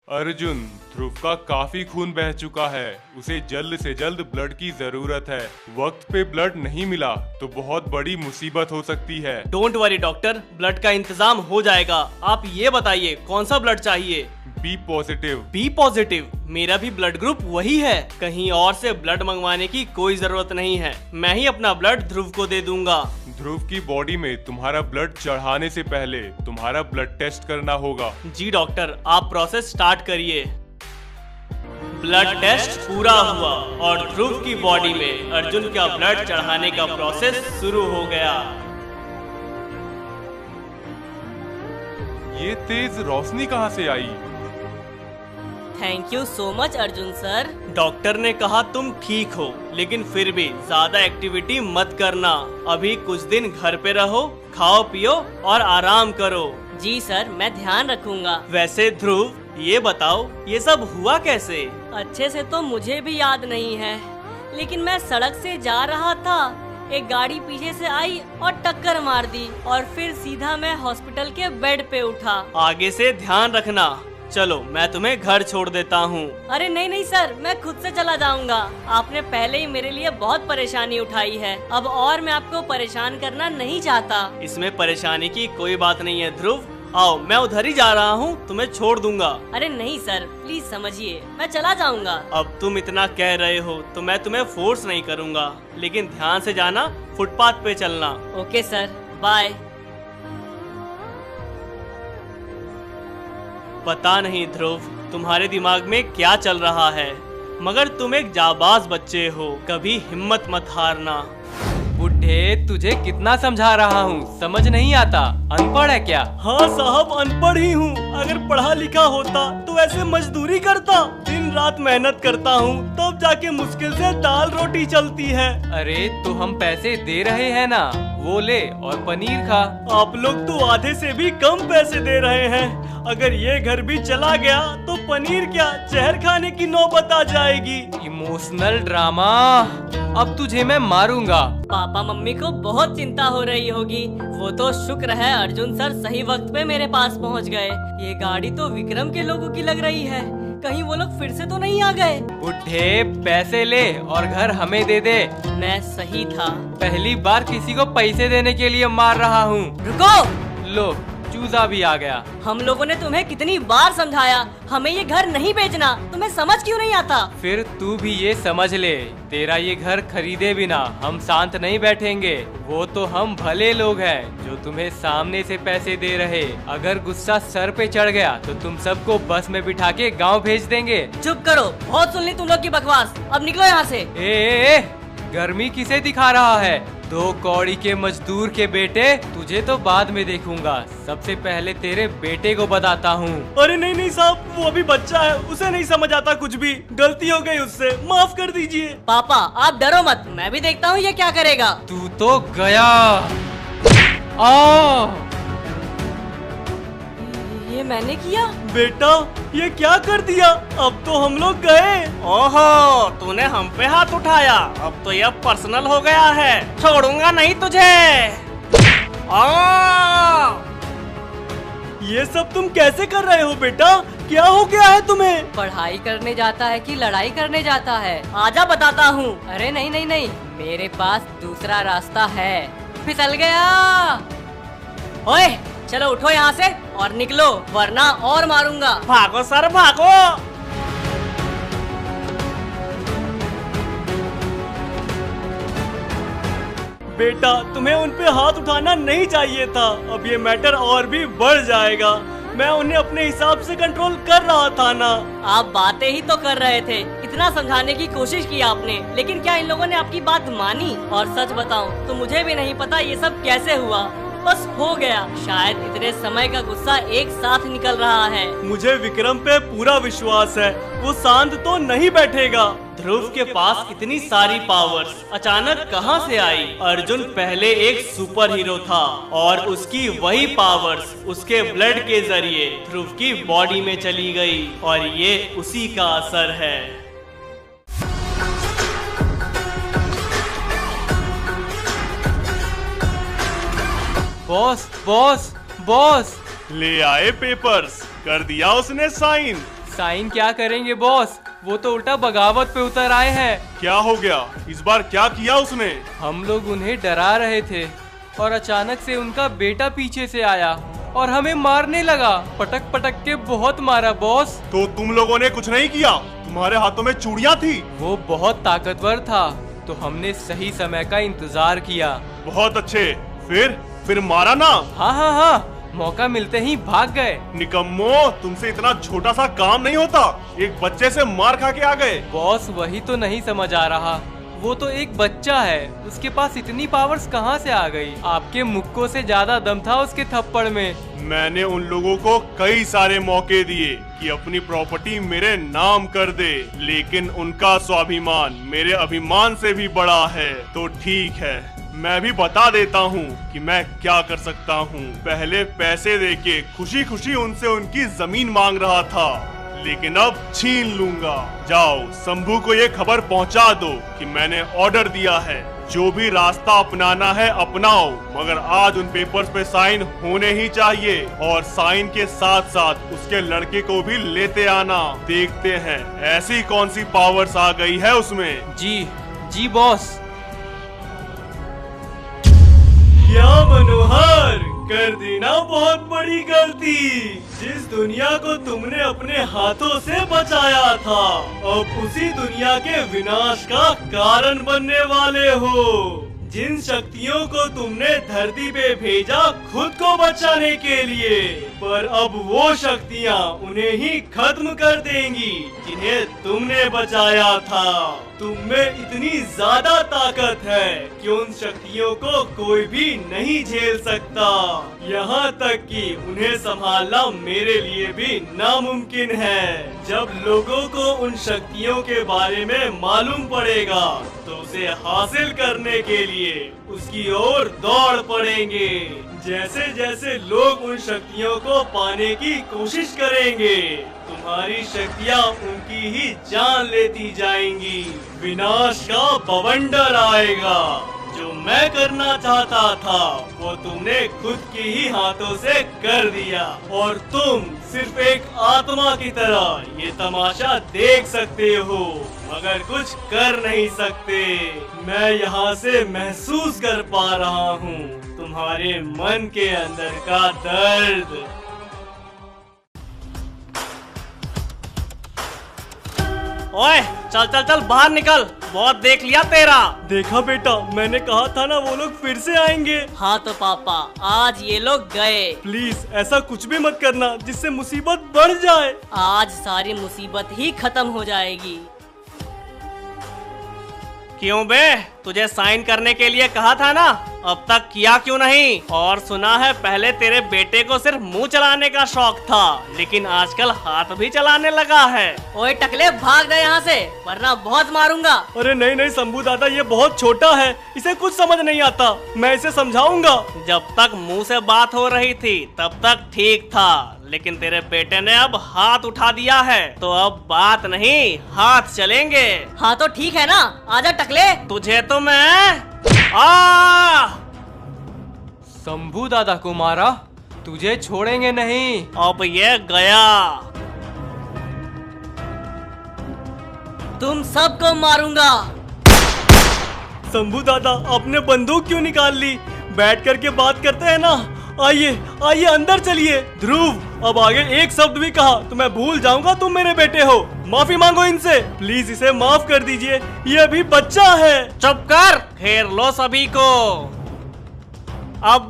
अर्जुन, ध्रुव का काफी खून बह चुका है। उसे जल्द से जल्द ब्लड की जरूरत है। वक्त पे ब्लड नहीं मिला तो बहुत बड़ी मुसीबत हो सकती है। डोंट वरी डॉक्टर, ब्लड का इंतजाम हो जाएगा। आप ये बताइए कौन सा ब्लड चाहिए? B positive. B positive? मेरा भी ब्लड ग्रुप वही है। कहीं और से ब्लड मंगवाने की कोई जरूरत नहीं है। मैं ही अपना ब्लड ध्रुव को दे दूंगा। ध्रुव की बॉडी में तुम्हारा ब्लड चढ़ाने से पहले तुम्हारा ब्लड टेस्ट करना होगा। जी डॉक्टर, आप प्रोसेस स्टार्ट करिए। ब्लड टेस्ट पूरा हुआ और ध्रुव की बॉडी में अर्जुन का ब्लड चढ़ाने का प्रोसेस शुरू हो गया। ये तेज रोशनी कहाँ से आई? Thank you so much Arjun sir. Doctor ने कहा तुम ठीक हो, लेकिन फिर भी ज्यादा एक्टिविटी मत करना। अभी कुछ दिन घर पे रहो, खाओ पियो और आराम करो। जी सर, मैं ध्यान रखूंगा। वैसे ध्रुव, ये बताओ ये सब हुआ कैसे? अच्छे से तो मुझे भी याद नहीं है, लेकिन मैं सड़क से जा रहा था, एक गाड़ी पीछे से आई और टक्कर मार दी और फिर सीधा मैं हॉस्पिटल के बेड पे उठा। आगे से ध्यान रखना। चलो मैं तुम्हें घर छोड़ देता हूँ। अरे नहीं नहीं सर, मैं खुद से चला जाऊंगा। आपने पहले ही मेरे लिए बहुत परेशानी उठाई है, अब और मैं आपको परेशान करना नहीं चाहता। इसमें परेशानी की कोई बात नहीं है ध्रुव। आओ, मैं उधर ही जा रहा हूँ, तुम्हें छोड़ दूंगा। अरे नहीं सर, प्लीज समझिए, मैं चला जाऊंगा। अब तुम इतना कह रहे हो तो मैं तुम्हें फोर्स नहीं करूँगा, लेकिन ध्यान से जाना, फुटपाथ पे चलना। Okay sir, bye. पता नहीं ध्रुव, तुम्हारे दिमाग में क्या चल रहा है, मगर तुम एक जाबाज बच्चे हो। कभी हिम्मत मत हारना। बुढ़े, तुझे कितना समझा रहा हूँ, समझ नहीं आता? अनपढ़ है क्या? हाँ साहब, अनपढ़ ही हूँ। अगर पढ़ा लिखा होता तो ऐसे मजदूरी करता। दिन रात मेहनत करता हूँ, तब जाके मुश्किल से दाल रोटी चलती है। अरे तो हम पैसे दे रहे हैं ना, वो ले और पनीर खा। आप लोग तो आधे से भी कम पैसे दे रहे हैं। अगर ये घर भी चला गया तो पनीर क्या, जहर खाने की नौबत आ जाएगी। Emotional drama. अब तुझे मैं मारूंगा। पापा मम्मी को बहुत चिंता हो रही होगी। वो तो शुक्र है अर्जुन सर सही वक्त पे मेरे पास पहुंच गए। ये गाड़ी तो विक्रम के लोगों की लग रही है, कहीं वो लोग फिर से तो नहीं आ गए। बुढ़े, पैसे ले और घर हमें दे दे। मैं सही था। पहली बार किसी को पैसे देने के लिए मार रहा हूँ। रुको। लो, चूजा भी आ गया। हम लोगों ने तुम्हें कितनी बार समझाया, हमें ये घर नहीं बेचना, तुम्हें समझ क्यों नहीं आता? फिर तू भी ये समझ ले, तेरा ये घर खरीदे बिना हम शांत नहीं बैठेंगे। वो तो हम भले लोग हैं जो तुम्हें सामने से पैसे दे रहे। अगर गुस्सा सर पे चढ़ गया तो तुम सबको बस में बिठा के गाँव भेज देंगे। चुप करो, बहुत सुन ली तुम लोग की बकवास, अब निकलो यहाँ से। ए, गर्मी किसे दिखा रहा है? 2 कौड़ी के मजदूर के बेटे, तुझे तो बाद में देखूंगा, सबसे पहले तेरे बेटे को बताता हूँ। अरे नहीं नहीं साहब, वो अभी बच्चा है, उसे नहीं समझ आता कुछ भी। गलती हो गई उससे, माफ कर दीजिए। पापा आप डरो मत, मैं भी देखता हूँ ये क्या करेगा। तू तो गया। आ ये मैंने किया? बेटा, ये क्या कर दिया? अब तो हम लोग गए। ओहो, तूने हम पे हाथ उठाया, अब तो यह पर्सनल हो गया है। छोड़ूंगा नहीं तुझे। ये सब तुम कैसे कर रहे हो बेटा? क्या हो गया है तुम्हें? पढ़ाई करने जाता है कि लड़ाई करने जाता है? आजा बताता हूँ। अरे नहीं नहीं नहीं, मेरे पास दूसरा रास्ता है। फिसल गया। ओए चलो उठो यहाँ से और निकलो, वरना और मारूंगा। भागो सर भागो। बेटा, तुम्हें उन पे हाथ उठाना नहीं चाहिए था। अब ये मैटर और भी बढ़ जाएगा। मैं उन्हें अपने हिसाब से कंट्रोल कर रहा था ना। आप बातें ही तो कर रहे थे, इतना समझाने की कोशिश की आपने, लेकिन क्या इन लोगों ने आपकी बात मानी? और सच बताऊं तो मुझे भी नहीं पता ये सब कैसे हुआ, बस हो गया। शायद इतने समय का गुस्सा एक साथ निकल रहा है। मुझे विक्रम पे पूरा विश्वास है, वो शांत तो नहीं बैठेगा। ध्रुव के पास इतनी सारी पावर्स अचानक कहां से आई? अर्जुन पहले एक सुपर हीरो था और उसकी वही पावर्स उसके ब्लड के जरिए ध्रुव की बॉडी में चली गई, और ये उसी का असर है। Boss boss boss. ले आए पेपर्स, कर दिया उसने साइन। साइन क्या करेंगे बॉस, वो तो उल्टा बगावत पे उतर आए हैं। क्या हो गया इस बार, क्या किया उसने? हम लोग उन्हें डरा रहे थे और अचानक से उनका बेटा पीछे से आया और हमें मारने लगा। पटक पटक के बहुत मारा बॉस। तो तुम लोगों ने कुछ नहीं किया? तुम्हारे हाथों में चूड़ियाँ थी। वो बहुत ताकतवर था तो हमने सही समय का इंतजार किया। बहुत अच्छे। फिर मारा ना? हाँ हाँ हाँ, मौका मिलते ही भाग गए। निकम्मो, तुमसे इतना छोटा सा काम नहीं होता, एक बच्चे से मार खा के आ गए। बॉस वही तो नहीं समझ आ रहा, वो तो एक बच्चा है, उसके पास इतनी पावर्स कहाँ से आ गई? आपके मुक्कों से ज्यादा दम था उसके थप्पड़ में। मैंने उन लोगों को कई सारे मौके दिए कि अपनी प्रॉपर्टी मेरे नाम कर दे, लेकिन उनका स्वाभिमान मेरे अभिमान से भी बड़ा है। तो ठीक है, मैं भी बता देता हूँ कि मैं क्या कर सकता हूँ। पहले पैसे देके खुशी खुशी उनसे उनकी जमीन मांग रहा था, लेकिन अब छीन लूंगा। जाओ शंभू को ये खबर पहुंचा दो कि मैंने ऑर्डर दिया है, जो भी रास्ता अपनाना है अपनाओ, मगर आज उन पेपर्स पे साइन होने ही चाहिए, और साइन के साथ साथ उसके लड़के को भी लेते आना। देखते हैं ऐसी कौन सी पावर्स आ गई है उसमें। जी बॉस। क्या मनोहर, कर दी ना बहुत बड़ी गलती। जिस दुनिया को तुमने अपने हाथों से बचाया था, अब उसी दुनिया के विनाश का कारण बनने वाले हो। जिन शक्तियों को तुमने धरती पे भेजा खुद को बचाने के लिए, पर अब वो शक्तियाँ उन्हें ही खत्म कर देंगी जिन्हें तुमने बचाया था। तुम में इतनी ज्यादा ताकत है कि उन शक्तियों को कोई भी नहीं झेल सकता। यहाँ तक कि उन्हें संभालना मेरे लिए भी नामुमकिन है। जब लोगों को उन शक्तियों के बारे में मालूम पड़ेगा तो उसे हासिल करने के लिए उसकी ओर दौड़ पड़ेंगे। जैसे जैसे लोग उन शक्तियों को पाने की कोशिश करेंगे, तुम्हारी शक्तियाँ उनकी ही जान लेती जाएंगी। विनाश का बवंडर आएगा। जो मैं करना चाहता था वो तुमने खुद के ही हाथों से कर दिया, और तुम सिर्फ एक आत्मा की तरह ये तमाशा देख सकते हो मगर कुछ कर नहीं सकते। मैं यहाँ से महसूस कर पा रहा हूँ तुम्हारे मन के अंदर का दर्द। ओए चल चल चल बाहर निकल, बहुत देख लिया तेरा। देखा बेटा, मैंने कहा था ना वो लोग फिर से आएंगे। हाँ तो पापा, आज ये लोग गए। प्लीज ऐसा कुछ भी मत करना जिससे मुसीबत बढ़ जाए। आज सारी मुसीबत ही खत्म हो जाएगी। क्यों बे, तुझे साइन करने के लिए कहा था ना, अब तक किया क्यों नहीं? और सुना है पहले तेरे बेटे को सिर्फ मुंह चलाने का शौक था, लेकिन आजकल हाथ भी चलाने लगा है। ओए टकले, भाग गए यहाँ से वरना बहुत मारूंगा। अरे नहीं नहीं शंभू दादा, ये बहुत छोटा है, इसे कुछ समझ नहीं आता, मैं इसे समझाऊंगा। जब तक मुंह से बात हो रही थी तब तक ठीक था, लेकिन तेरे बेटे ने अब हाथ उठा दिया है, तो अब बात नहीं हाथ चलेंगे। हाँ तो ठीक है ना, आजा टकले। तुझे तो मैं शंभू दादा को मारा, तुझे छोड़ेंगे नहीं। अब ये गया। तुम सबको मारूंगा। शंभू दादा, आपने बंदूक क्यों निकाल ली? बैठ करके बात करते हैं ना। आइए आइए अंदर चलिए। ध्रुव, अब आगे एक शब्द भी कहा तो मैं भूल जाऊंगा तुम मेरे बेटे हो। माफी मांगो इनसे, प्लीज इसे माफ कर दीजिए, ये अभी बच्चा है। चुप कर, घेर लो सभी को। अब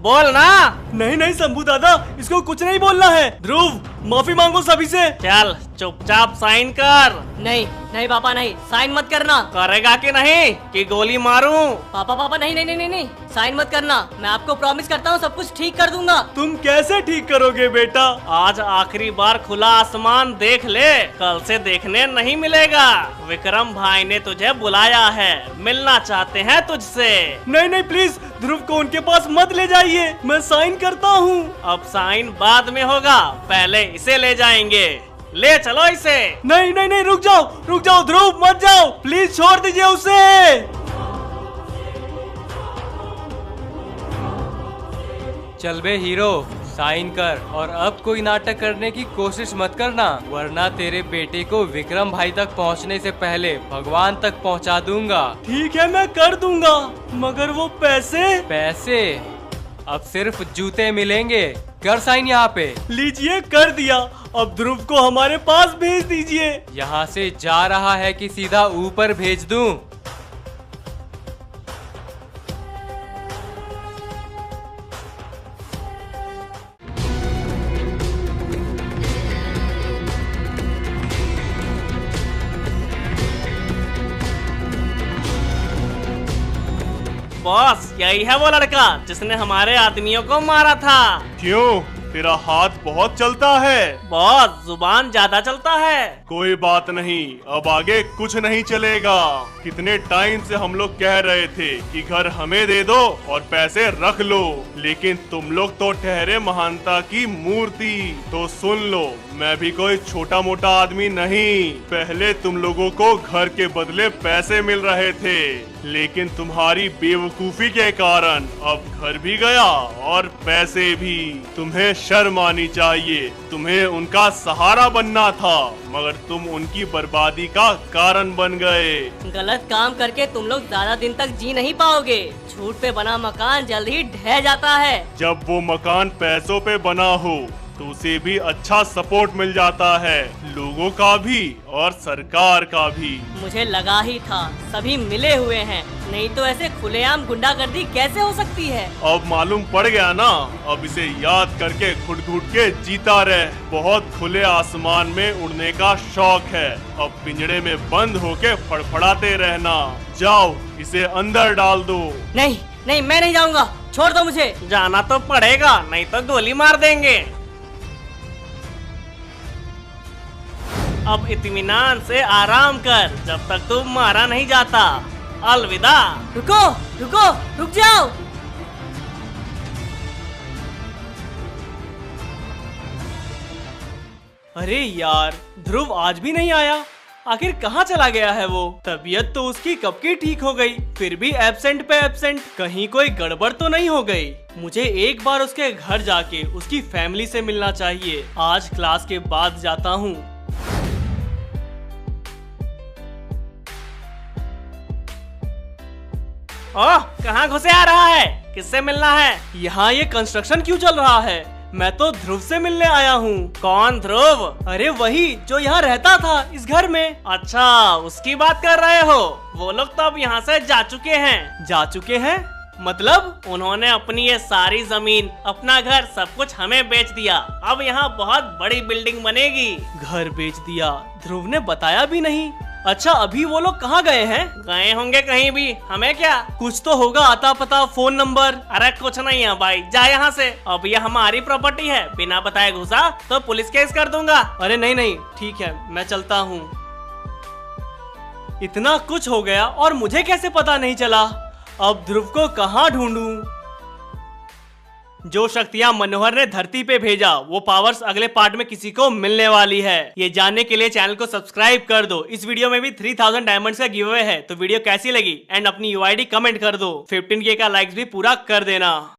बोल ना। नहीं नहीं शंभू दादा, इसको कुछ नहीं बोलना है। ध्रुव, माफी मांगो सभी से। चल चुपचाप साइन कर। नहीं नहीं पापा, नहीं, साइन मत करना। करेगा कि नहीं कि गोली मारूं? पापा पापा, नहीं नहीं नहीं नहीं, साइन मत करना। मैं आपको प्रॉमिस करता हूँ सब कुछ ठीक कर दूंगा। तुम कैसे ठीक करोगे बेटा? आज आखिरी बार खुला आसमान देख ले, कल से देखने नहीं मिलेगा। विक्रम भाई ने तुझे बुलाया है, मिलना चाहते हैं तुझसे। नहीं नहीं प्लीज, ध्रुव को उनके पास मत ले जाइए, मैं साइन करता हूँ। अब साइन बाद में होगा, पहले इसे ले जाएंगे। ले चलो इसे। नहीं नहीं नहीं, रुक जाओ ध्रुव, मत जाओ, प्लीज छोड़ दीजिए उसे। चल बे हीरो, साइन कर और अब कोई नाटक करने की कोशिश मत करना, वरना तेरे बेटे को विक्रम भाई तक पहुंचने से पहले भगवान तक पहुंचा दूंगा। ठीक है, मैं कर दूंगा, मगर वो पैसे? पैसे? अब सिर्फ जूते मिलेंगे। कर साइन यहाँ पे। लीजिए, कर दिया। अब ध्रुव को हमारे पास भेज दीजिए। यहाँ से जा रहा है कि सीधा ऊपर भेज दूं? बॉस, यही है वो लड़का जिसने हमारे आदमियों को मारा था। क्यों, तेरा हाथ बहुत चलता है? बॉस, जुबान ज्यादा चलता है। कोई बात नहीं, अब आगे कुछ नहीं चलेगा। कितने टाइम से हम लोग कह रहे थे कि घर हमें दे दो और पैसे रख लो, लेकिन तुम लोग तो ठहरे महानता की मूर्ति। तो सुन लो, मैं भी कोई छोटा मोटा आदमी नहीं। पहले तुम लोगों को घर के बदले पैसे मिल रहे थे, लेकिन तुम्हारी बेवकूफी के कारण अब घर भी गया और पैसे भी। तुम्हें शर्म आनी चाहिए। तुम्हें उनका सहारा बनना था, मगर तुम उनकी बर्बादी का कारण बन गए। गलत काम करके तुम लोग ज्यादा दिन तक जी नहीं पाओगे। झूठ पे बना मकान जल्द ही ढह जाता है। जब वो मकान पैसों पे बना हो तो उसे भी अच्छा सपोर्ट मिल जाता है, लोगों का भी और सरकार का भी। मुझे लगा ही था सभी मिले हुए हैं, नहीं तो ऐसे खुलेआम गुंडागर्दी कैसे हो सकती है। अब मालूम पड़ गया ना। अब इसे याद करके घुट घुट के जीता रहे। बहुत खुले आसमान में उड़ने का शौक है, अब पिंजड़े में बंद होके फड़फड़ाते रहना। जाओ, इसे अंदर डाल दो। नहीं नहीं, मैं नहीं जाऊंगा, छोड़ दो मुझे। जाना तो पड़ेगा, नहीं तो गोली मार देंगे। अब इत्मीनान से आराम कर, जब तक तू मारा नहीं जाता। अलविदा। रुको रुको, रुक जाओ। अरे यार, ध्रुव आज भी नहीं आया। आखिर कहाँ चला गया है वो? तबीयत तो उसकी कब की ठीक हो गई, फिर भी एब्सेंट पे एब्सेंट। कहीं कोई गड़बड़ तो नहीं हो गई? मुझे एक बार उसके घर जाके उसकी फैमिली से मिलना चाहिए। आज क्लास के बाद जाता हूँ। ओह, कहाँ घुसे आ रहा है? किससे मिलना है? यहाँ ये कंस्ट्रक्शन क्यों चल रहा है? मैं तो ध्रुव से मिलने आया हूँ। कौन ध्रुव? अरे वही जो यहाँ रहता था इस घर में। अच्छा, उसकी बात कर रहे हो? वो लोग तो अब यहाँ से जा चुके हैं। जा चुके हैं मतलब? उन्होंने अपनी ये सारी जमीन, अपना घर, सब कुछ हमें बेच दिया। अब यहाँ बहुत बड़ी बिल्डिंग बनेगी। घर बेच दिया? ध्रुव ने बताया भी नहीं। अच्छा, अभी वो लोग कहाँ गए हैं? गए होंगे कहीं भी, हमें क्या? कुछ तो होगा, आता पता, फोन नंबर। अरे कुछ नहीं है भाई, जा यहाँ से। अब ये हमारी प्रॉपर्टी है, बिना बताए घुसा तो पुलिस केस कर दूंगा। अरे नहीं नहीं, ठीक है, मैं चलता हूँ। इतना कुछ हो गया और मुझे कैसे पता नहीं चला? अब ध्रुव को कहाँ ढूंढूं? जो शक्तियां मनोहर ने धरती पे भेजा, वो पावर्स अगले पार्ट में किसी को मिलने वाली है। ये जानने के लिए चैनल को सब्सक्राइब कर दो। इस वीडियो में भी 3000 डायमंड्स का गिव अवे है, तो वीडियो कैसी लगी एंड अपनी यूआईडी कमेंट कर दो। 15K का लाइक्स भी पूरा कर देना।